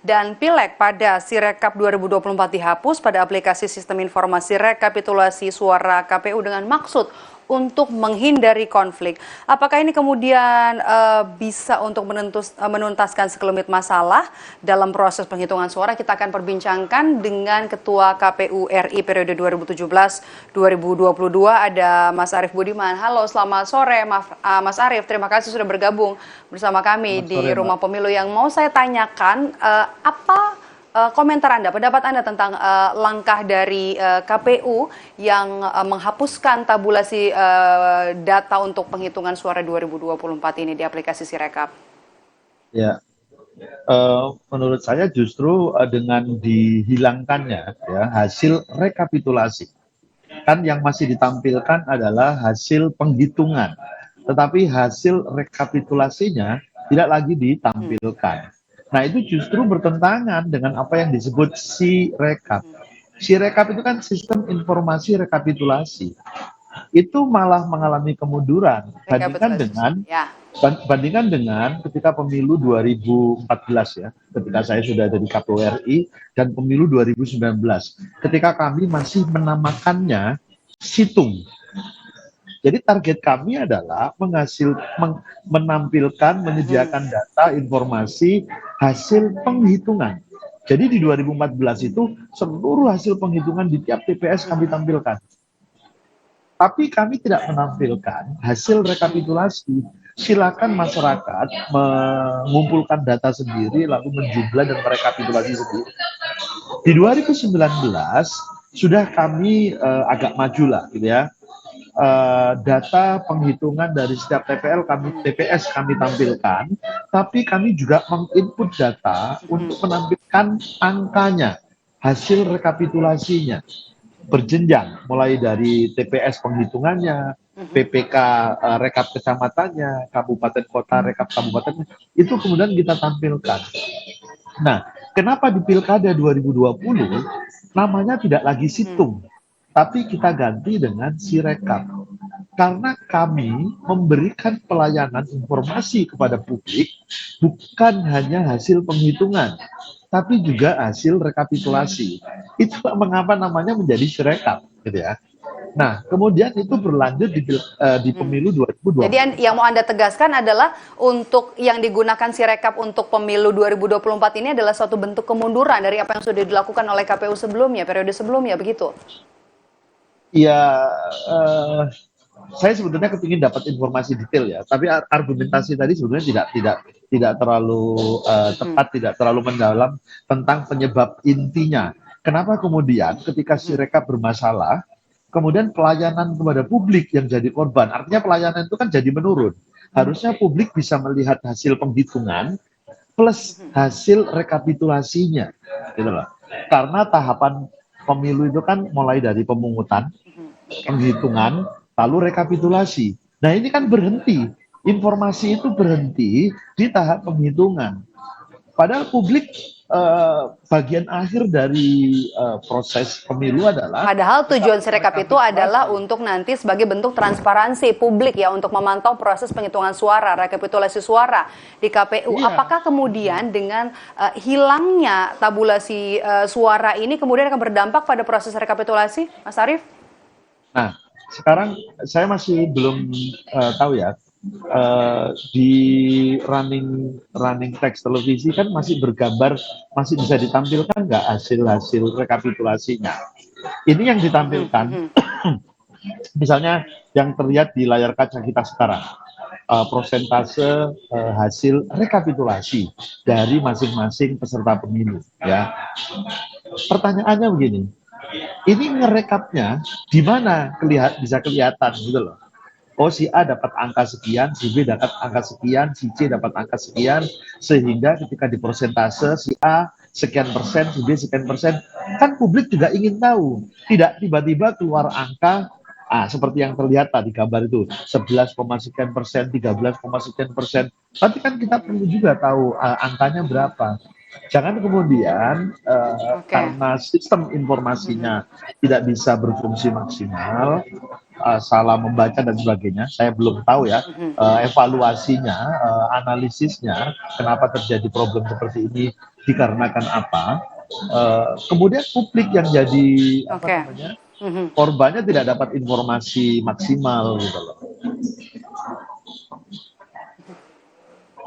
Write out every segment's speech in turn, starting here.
dan Pileg pada Sirekap 2024 dihapus pada aplikasi sistem informasi rekapitulasi suara KPU dengan maksud untuk menghindari konflik. Apakah ini kemudian bisa untuk menuntaskan sekelumit masalah dalam proses penghitungan suara? Kita akan perbincangkan dengan Ketua KPU RI periode 2017-2022, ada Mas Arief Budiman. Halo, selamat sore Mas Arief, terima kasih sudah bergabung bersama kami Selamat di sore, Mbak. Rumah Pemilu. Yang mau saya tanyakan, apa komentar Anda, pendapat Anda tentang langkah dari KPU yang menghapuskan tabulasi data untuk penghitungan suara 2024 ini di aplikasi Sirekap? Ya, menurut saya justru dengan dihilangkannya ya hasil rekapitulasi, kan yang masih ditampilkan adalah hasil penghitungan, tetapi hasil rekapitulasinya tidak lagi ditampilkan. Nah, itu justru bertentangan dengan apa yang disebut Sirekap. Sirekap itu kan sistem informasi rekapitulasi. Itu malah mengalami kemunduran Rekapitulasi, ya. bandingkan dengan ketika pemilu 2014 ya, ketika saya sudah ada di KPU RI, dan pemilu 2019, ketika kami masih menamakannya situng. Jadi target kami adalah menampilkan, menyediakan data, informasi, hasil penghitungan. Jadi di 2014 itu seluruh hasil penghitungan di tiap TPS kami tampilkan. Tapi kami tidak menampilkan hasil rekapitulasi. Silakan masyarakat mengumpulkan data sendiri, lalu menjumlah dan merekapitulasi sendiri. Di 2019 sudah kami agak maju lah, gitu ya. Data penghitungan dari setiap TPS kami tampilkan, tapi kami juga menginput data untuk menampilkan angkanya, hasil rekapitulasinya berjenjang, mulai dari TPS penghitungannya, PPK rekap kecamatannya, kabupaten kota rekap kabupatennya, itu kemudian kita tampilkan. Nah, kenapa di Pilkada 2020 namanya tidak lagi situng, tapi kita ganti dengan Sirekap? Karena kami memberikan pelayanan informasi kepada publik bukan hanya hasil penghitungan, tapi juga hasil rekapitulasi. Itu mengapa namanya menjadi Sirekap, gitu ya. Nah, kemudian itu berlanjut di pemilu 2020. Jadi yang mau Anda tegaskan adalah untuk yang digunakan Sirekap untuk pemilu 2024 ini adalah suatu bentuk kemunduran dari apa yang sudah dilakukan oleh KPU sebelumnya, periode sebelumnya, begitu? Ya, saya sebetulnya kepingin dapat informasi detail ya, tapi argumentasi tadi sebenarnya tidak terlalu tepat, tidak terlalu mendalam tentang penyebab intinya. Kenapa kemudian ketika Sirekap bermasalah, kemudian pelayanan kepada publik yang jadi korban, artinya pelayanan itu kan jadi menurun. Harusnya publik bisa melihat hasil penghitungan plus hasil rekapitulasinya, gitu loh. Karena tahapan pemilu itu kan mulai dari pemungutan, penghitungan, lalu rekapitulasi. Nah, ini kan berhenti. Informasi itu berhenti di tahap penghitungan. Padahal publik bagian akhir dari proses pemilu adalah... Padahal tujuan Sirekap itu adalah untuk nanti sebagai bentuk transparansi publik ya, untuk memantau proses penghitungan suara, rekapitulasi suara di KPU. Iya. Apakah kemudian dengan hilangnya tabulasi suara ini kemudian akan berdampak pada proses rekapitulasi, Mas Arief? Nah, sekarang saya masih belum tahu ya, di running text televisi kan masih bergambar, masih bisa ditampilkan nggak hasil rekapitulasinya. Ini yang ditampilkan, misalnya yang terlihat di layar kaca kita sekarang, prosentase hasil rekapitulasi dari masing-masing peserta pemilu. Ya, pertanyaannya begini, ini ngerekapnya di mana bisa kelihatan gitu loh. Oh, si A dapat angka sekian, si B dapat angka sekian, si C dapat angka sekian, sehingga ketika di persentase si A sekian persen, si B sekian persen, kan publik juga ingin tahu. Tidak tiba-tiba keluar angka, seperti yang terlihat tadi gambar itu, 11, sekian persen, 13, sekian persen. Tapi kan kita perlu juga tahu angkanya berapa. Jangan kemudian karena sistem informasinya tidak bisa berfungsi maksimal, salah membaca dan sebagainya, saya belum tahu ya evaluasinya, analisisnya, kenapa terjadi problem seperti ini Dikarenakan apa? Kemudian publik yang jadi apa Oke. namanya korbannya tidak dapat informasi maksimal gitu loh.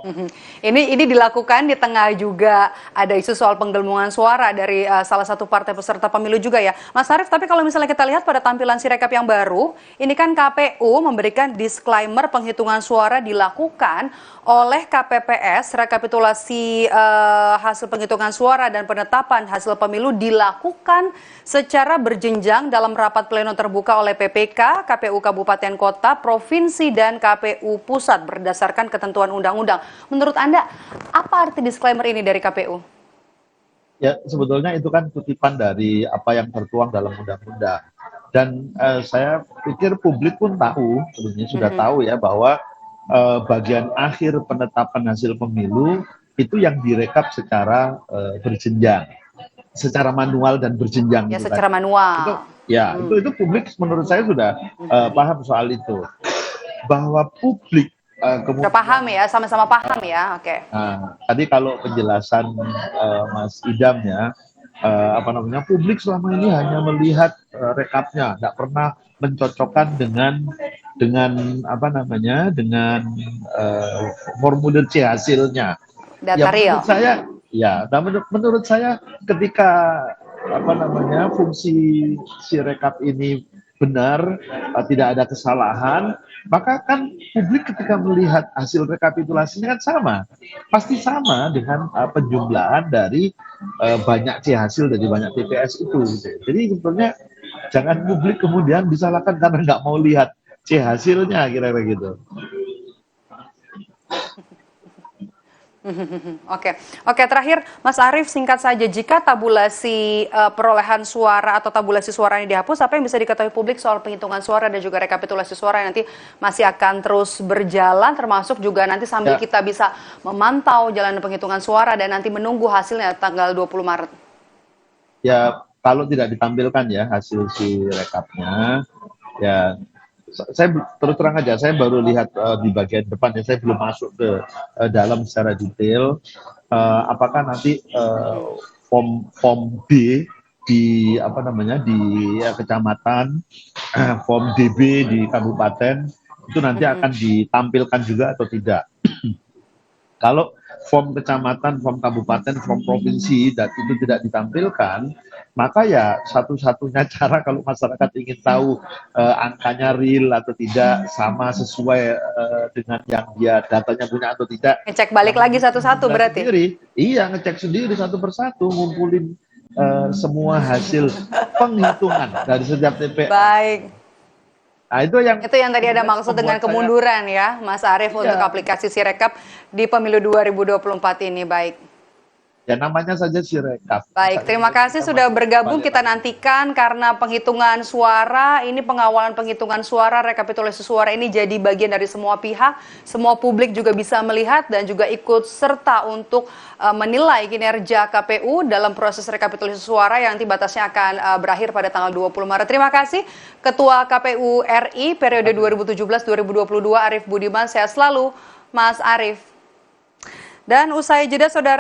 Mhm. Ini dilakukan di tengah juga ada isu soal penggelembungan suara dari salah satu partai peserta pemilu juga ya, Mas Arief. Tapi kalau misalnya kita lihat pada tampilan Sirekap yang baru, ini kan KPU memberikan disclaimer penghitungan suara dilakukan oleh KPPS, rekapitulasi hasil penghitungan suara dan penetapan hasil pemilu dilakukan secara berjenjang dalam rapat pleno terbuka oleh PPK, KPU Kabupaten Kota, Provinsi, dan KPU Pusat berdasarkan ketentuan undang-undang. Menurut Anda, apa arti disclaimer ini dari KPU? Ya, sebetulnya itu kan kutipan dari apa yang tertuang dalam undang-undang. Dan saya pikir publik pun tahu, sebetulnya sudah tahu ya bahwa bagian akhir penetapan hasil pemilu itu yang direkap secara berjenjang, secara manual dan berjenjang Ya, gitu secara kan. Itu manual. ya, itu publik menurut saya sudah paham soal itu. Bahwa publik Udah paham kemudian ya, sama-sama paham ya. Oke. tadi kalau penjelasan Mas Idam ya, apa namanya, publik selama ini hanya melihat rekapnya, nggak pernah mencocokkan dengan apa namanya, dengan formulir C hasilnya. Ya Data menurut real. saya, ya, nah menurut saya ketika apa namanya fungsi si rekap ini benar, tidak ada kesalahan, maka kan publik ketika melihat hasil rekapitulasinya kan sama, pasti sama dengan penjumlahan dari banyak C hasil dari banyak TPS itu. Gitu. Jadi sebetulnya jangan publik kemudian disalahkan karena nggak mau lihat C hasilnya kira-kira gitu. Oke, oke. Terakhir, Mas Arief, singkat saja, jika tabulasi perolehan suara atau tabulasi suara ini dihapus, apa yang bisa diketahui publik soal penghitungan suara dan juga rekapitulasi suara yang nanti masih akan terus berjalan, termasuk juga nanti sambil Ya. kita bisa memantau jalan penghitungan suara dan nanti menunggu hasilnya tanggal 20 Maret? Ya, kalau tidak ditampilkan ya hasil si rekapnya, ya saya terus terang aja, saya baru lihat di bagian depan ya, saya belum masuk ke dalam secara detail. Apakah nanti form form B di apa namanya di kecamatan, form DB di kabupaten itu nanti akan ditampilkan juga atau tidak? Kalau form kecamatan, form kabupaten, form provinsi dan itu tidak ditampilkan, maka ya satu-satunya cara kalau masyarakat ingin tahu angkanya real atau tidak, sama sesuai dengan yang dia datanya punya atau tidak, Ngecek balik lagi satu-satu berarti? sendiri. Iya, ngecek sendiri satu persatu, ngumpulin semua hasil penghitungan dari setiap TPS. Baik. Nah, itu yang Tadi ada maksud dengan membuat saya, kemunduran ya, Mas Arief, untuk iya, aplikasi Sirekap di pemilu 2024 ini. Baik. ya namanya saja Sirekap. Baik, terima kasih sudah bergabung. Kita nantikan karena penghitungan suara, ini pengawalan penghitungan suara, rekapitulasi suara ini jadi bagian dari semua pihak, semua publik juga bisa melihat dan juga ikut serta untuk menilai kinerja KPU dalam proses rekapitulasi suara yang nanti batasnya akan berakhir pada tanggal 20 Maret. Terima kasih Ketua KPU RI periode 2017-2022 Arief Budiman. Sehat selalu, Mas Arief. Dan usai jeda, Saudara.